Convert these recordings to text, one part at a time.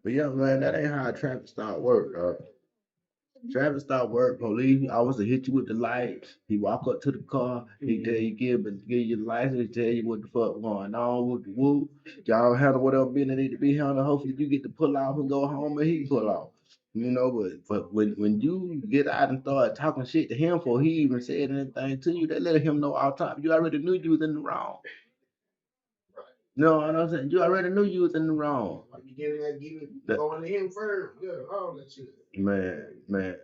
But yeah, man, that ain't how a traffic stop work. Traffic stop work. Police officer hit you with the lights. He walk up to the car. He tell you give you the license. Tell you what the fuck going on with the whoop. Y'all handle whatever business need to be handled. Hopefully you get to pull off and go home and he pull off. You know, but when you get out and start talking shit to him before he even said anything to you, they let him know all the time. You already knew you was in the wrong. No, I know what I'm saying. You already knew you was in the wrong. Going to him first. Yeah, all that shit. Man,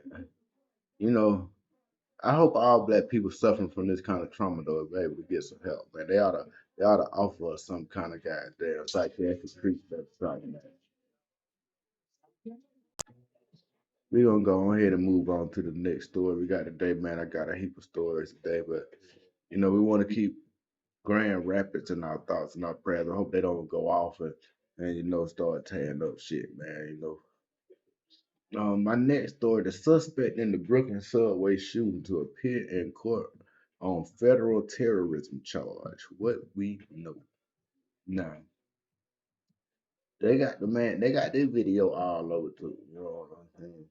you know, I hope all black people suffering from this kind of trauma though are able to get some help, man. They ought to offer us some kind of goddamn psychiatric treatment or something, man. We gonna go on ahead and move on to the next story we got today, man. I got a heap of stories today, but we want to keep Grand Rapids in our thoughts and our prayers. I hope they don't go off and start tearing up shit, man. My next story: the suspect in the Brooklyn subway shooting to appear in court on federal terrorism charge. What we know now, they got the man. They got this video all over too. You know what I'm saying?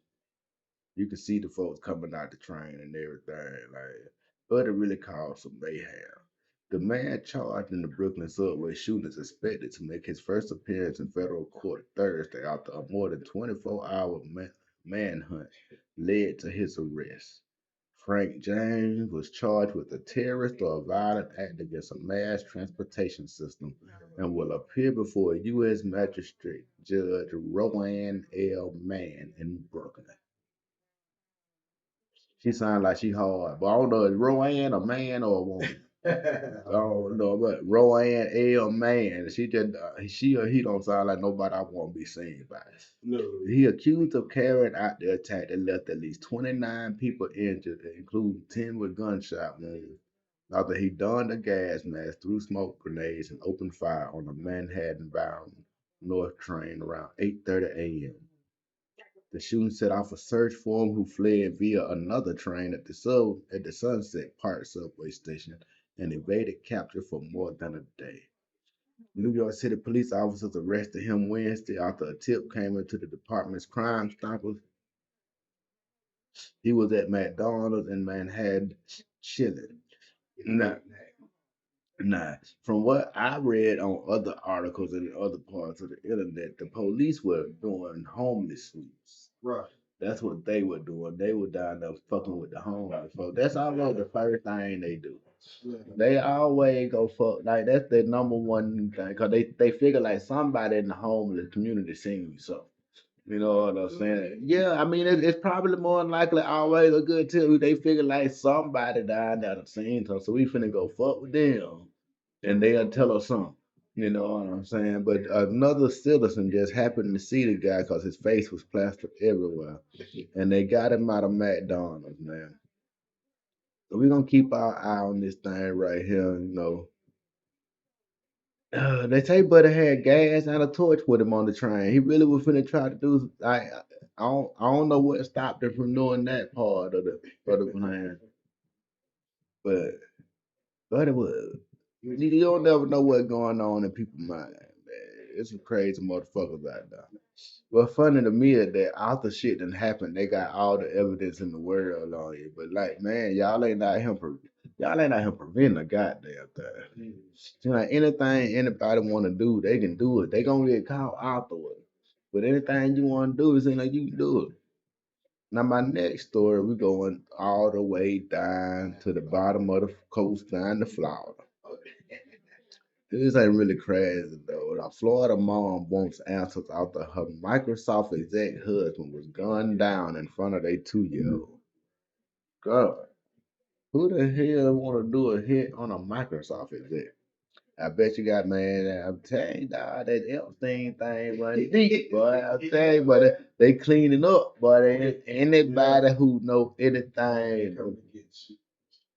You can see the folks coming out the train and everything, like, but it really caused some mayhem. The man charged in the Brooklyn subway shooting is expected to make his first appearance in federal court Thursday after a more than 24-hour manhunt led to his arrest. Frank James was charged with a terrorist or a violent act against a mass transportation system and will appear before U.S. Magistrate Judge Rowan L. Mann in Brooklyn. She sounds like she hard, but I don't know if Rowan a man or a woman. I don't know, but Rowan L. Man, she or he don't sound like nobody I want to be seen by. No. He accused of carrying out the attack that left at least 29 people injured, including 10 with gunshot wounds. After he donned a gas mask, threw smoke grenades, and opened fire on a Manhattan-bound North train around 8:30 a.m. The shooting set off a search for him, who fled via another train at the Sunset Park subway station and evaded capture for more than a day. New York City police officers arrested him Wednesday after a tip came into the department's Crime Stoppers. He was at McDonald's in Manhattan chilling. Now, Nah, from what I read on other articles and other parts of the internet, the police were doing homeless sweeps. Right. That's what they were doing. They were down there fucking with the homeless folks. That's always the first thing they do. Yeah. They always go fuck, like that's their number one thing, because they figure like somebody in the homeless community seen you something. You know what I'm saying? Yeah, I mean it's probably more than likely always a good tip. They figure like somebody down there done seen something, so we finna go fuck with them and they'll tell us something. You know what I'm saying? But another citizen just happened to see the guy because his face was plastered everywhere. And they got him out of McDonald's, man. So we're going to keep our eye on this thing right here, they say Buddy had gas and a torch with him on the train. He really was finna try to do. I don't know what stopped him from doing that part of the plan, but Buddy was. You don't never know what's going on in people's mind, man. It's some crazy motherfuckers out there. What's funny to me is that after shit done happened, they got all the evidence in the world on it. But like, man, y'all ain't out here preventing a goddamn thing. Seem like anything anybody want to do, they can do it. They gonna get caught afterwards. But anything you want to do, it seem like you can do it. Now, my next story, we going all the way down to the bottom of the coast, down to Florida. This ain't really crazy though. A Florida mom wants answers after her Microsoft exec husband was gunned down in front of their 2-year-old. God, who the hell want to do a hit on a Microsoft exec? I bet you got, man. I'm telling you, dawg, that Epstein thing run deep, boy. I'm telling you, but they cleaning up, boy. Anybody who know anything,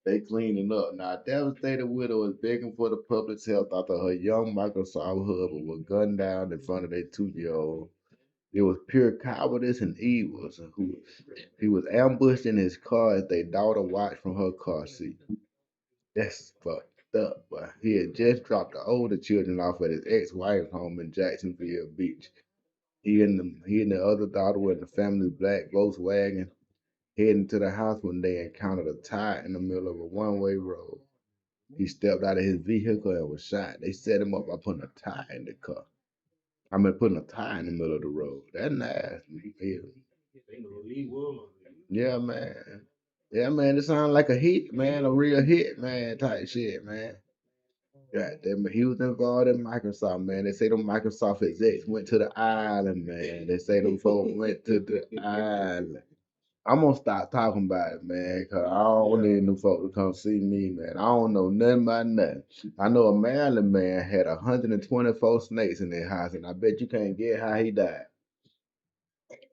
they cleaning up. Now, devastated widow is begging for the public's help after her young Microsoft husband was gunned down in front of their 2-year-old. It was pure cowardice and evil. So he was ambushed in his car as their daughter watched from her car seat. That's fucked up, but he had just dropped the older children off at his ex-wife's home in Jacksonville Beach. He and the other daughter were in the family black Volkswagen heading to the house when they encountered a tie in the middle of a one-way road. He stepped out of his vehicle and was shot. They set him up by putting a tie in the car. I mean, putting a tie in the middle of the road. That's nasty. Yeah, yeah, man. Yeah, man. It sounds like a hit, man. A real hit, man. Type shit, man. God damn it. He was involved in Microsoft, man. They say them Microsoft execs went to the island, man. They say them folks went to the island. I'm gonna stop talking about it, man, cause I don't need them folk to come see me, man. I don't know nothing about nothing. I know a Maryland man had 124 snakes in their house, and I bet you can't get how he died.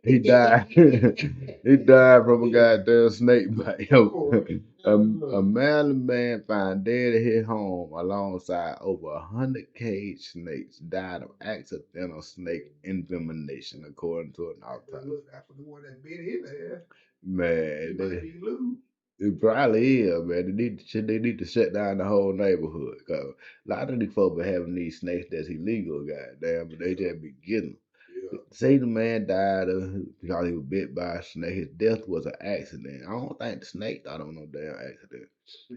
He died. He died from a goddamn snake bite. Yo, a Maryland man found dead at his home alongside over 100 cage snakes died of accidental snake envenomation, according to an autopsy. Man, it probably is, man. They need to shut down the whole neighborhood. Cause a lot of these folks be having these snakes that's illegal, goddamn, but they just be getting them. Say the man died because he was bit by a snake. His death was an accident. I don't think the snake died on no damn accident.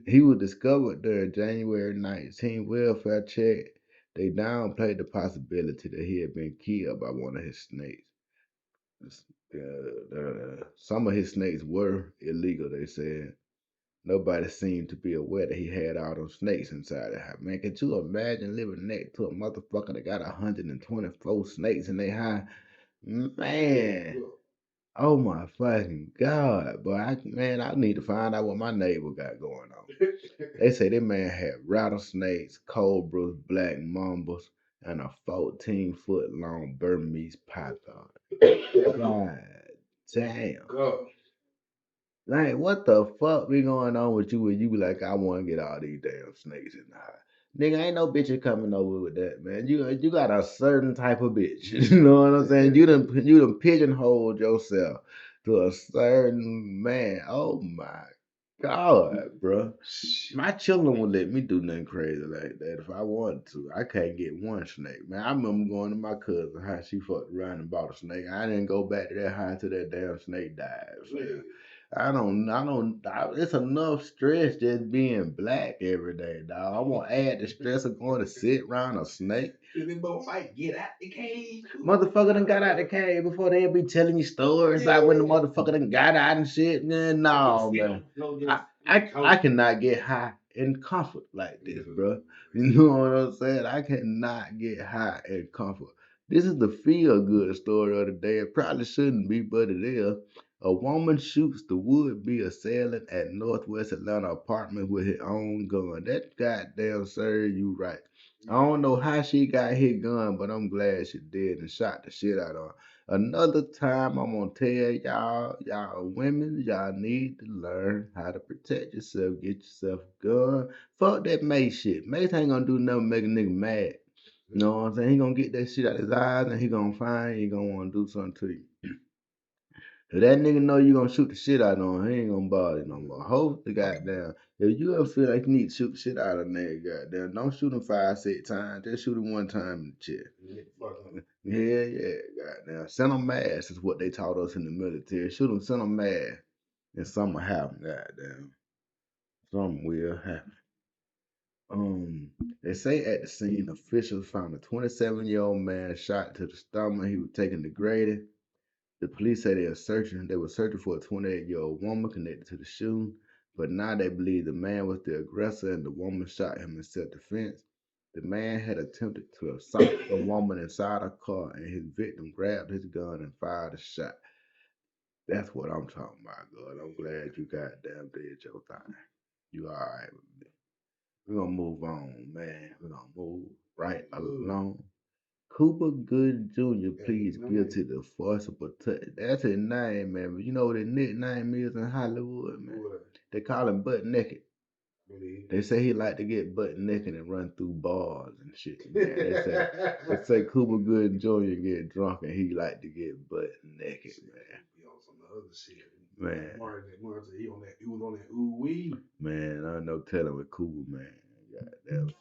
He was discovered during January 19 welfare check. They downplayed the possibility that he had been killed by one of his snakes. Some of his snakes were illegal, they said. Nobody seemed to be aware that he had all those snakes inside the house. Man, can you imagine living next to a motherfucker that got 124 snakes in their house? Man, oh my fucking God, boy. I need to find out what my neighbor got going on. They say that man had rattlesnakes, cobras, black mambas, and a 14-foot long Burmese python. God damn. Like, what the fuck be going on with you when you be like, I want to get all these damn snakes in the house? Nigga, ain't no bitch coming over with that, man. You got a certain type of bitch. You know what I'm saying? You done pigeonholed yourself to a certain man. Oh my God, bro. My children would let me do nothing crazy like that if I wanted to. I can't get one snake, man. I remember going to my cousin house. She fucked around and bought a snake. I didn't go back to that house till that damn snake died. Man. It's enough stress just being black every day, dog. I won't add the stress of going to sit around a snake. Motherfucker done got out the cave before they'll be telling you stories about when the motherfucker done got out and shit. Man, no, man. I cannot get high in comfort like this, bro. You know what I'm saying? I cannot get high in comfort. This is the feel good story of the day. It probably shouldn't be, but it is. A woman shoots the would-be assailant at Northwest Atlanta apartment with her own gun. That goddamn serve you right. I don't know how she got hit gun, but I'm glad she did and shot the shit out of her. Another time, I'm gonna tell y'all women, y'all need to learn how to protect yourself. Get yourself a gun. Fuck that Mace shit. Mace ain't gonna do nothing make a nigga mad. You know what I'm saying? He gonna get that shit out his eyes and he gonna find he gonna wanna do something to you. If that nigga know you gonna shoot the shit out of him, he ain't gonna bother you no more. Hope the goddamn. If you ever feel like you need to shoot the shit out of a nigga, goddamn, don't shoot him 5, 6 times. Just shoot him one time in the chest. Yeah, goddamn. Send them mass is what they taught us in the military. Shoot them, send them mass, and something will happen. Goddamn, something will happen. They say at the scene, officials found a 27-year-old man shot to the stomach. He was taken to Grady. The police say they were searching for a 28-year-old woman connected to the shooting, but now they believe the man was the aggressor and the woman shot him in self-defense. The man had attempted to assault a woman inside a car, and his victim grabbed his gun and fired a shot. That's what I'm talking about, God. I'm glad you goddamn did your thing. You all right with me? We're gonna move on, man. We're gonna move right along. Cooper Good Jr. pleads guilty to forcible touch. That's his name, man. But you know what his nickname is in Hollywood, man? They call him Butt Naked. They say he like to get butt naked and run through bars and shit. Man. They say Cooper Good Jr. get drunk and he like to get butt naked, man. Man, man, I know telling with Cooper, man. Goddamn.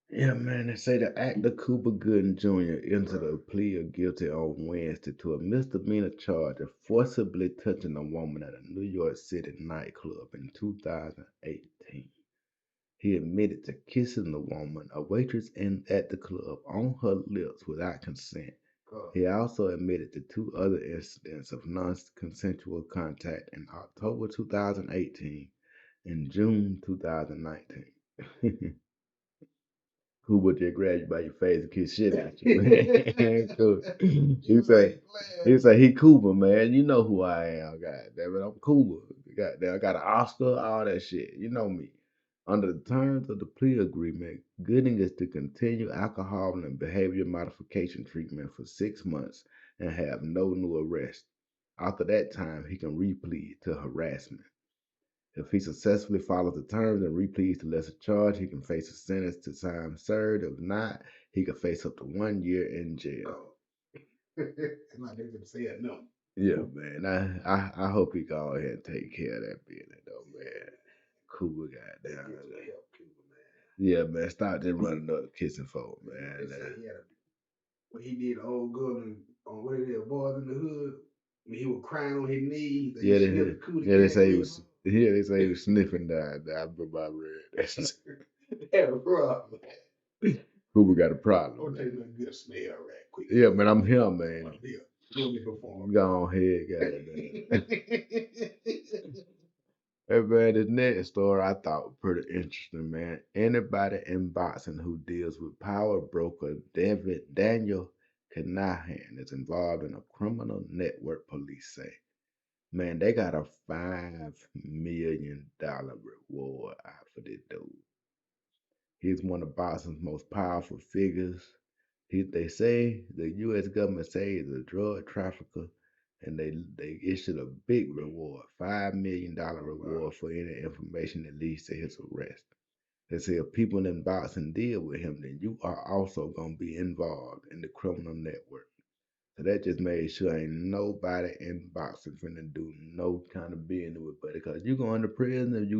Yeah, man, they say the actor Cooper Gooden Jr. entered a plea of guilty on Wednesday to a misdemeanor charge of forcibly touching a woman at a New York City nightclub in 2018. He admitted to kissing the woman, a waitress at the club, on her lips without consent. He also admitted to two other incidents of non-consensual contact in October 2018 and June 2019. Who would just grab you by your face and kiss shit out you, man? Cool. He say he Cuba, man. You know who I am, God damn it. I'm Cuba. Goddamn, I got an Oscar, all that shit. You know me. Under the terms of the plea agreement, Gooding is to continue alcohol and behavior modification treatment for 6 months and have no new arrest. After that time, he can replead to harassment. If he successfully follows the terms and repleads to lesser charge, he can face a sentence to time served. If not, he could face up to 1 year in jail. Like they just said no. Yeah, man. I hope he go ahead and take care of that business though, man. Cool goddamn. Yeah, man. Stop just running up kissing folk, man. When he did old girl on what it is, Boys in the Hood, when he was crying on his knees, they say he was. Yeah, they say he was sniffing down. I remember I read that. Had a problem. Who got a problem? I'll tell you a good smell right quick. Yeah, man, I'm here, man. Go on ahead, goddamn. Hey man, this next story I thought was pretty interesting, man. Anybody in boxing who deals with power broker Daniel Kinahan is involved in a criminal network, police say. Man, they got a $5 million reward out for this dude. He's one of boxing's most powerful figures. They say the U.S. government say he's a drug trafficker, and they issued a big reward, $5 million reward for any information that leads to his arrest. They say if people in boxing deal with him, then you are also gonna be involved in the criminal network. So that just made sure ain't nobody in boxing finna do no kind of business with, buddy, because you going to prison if you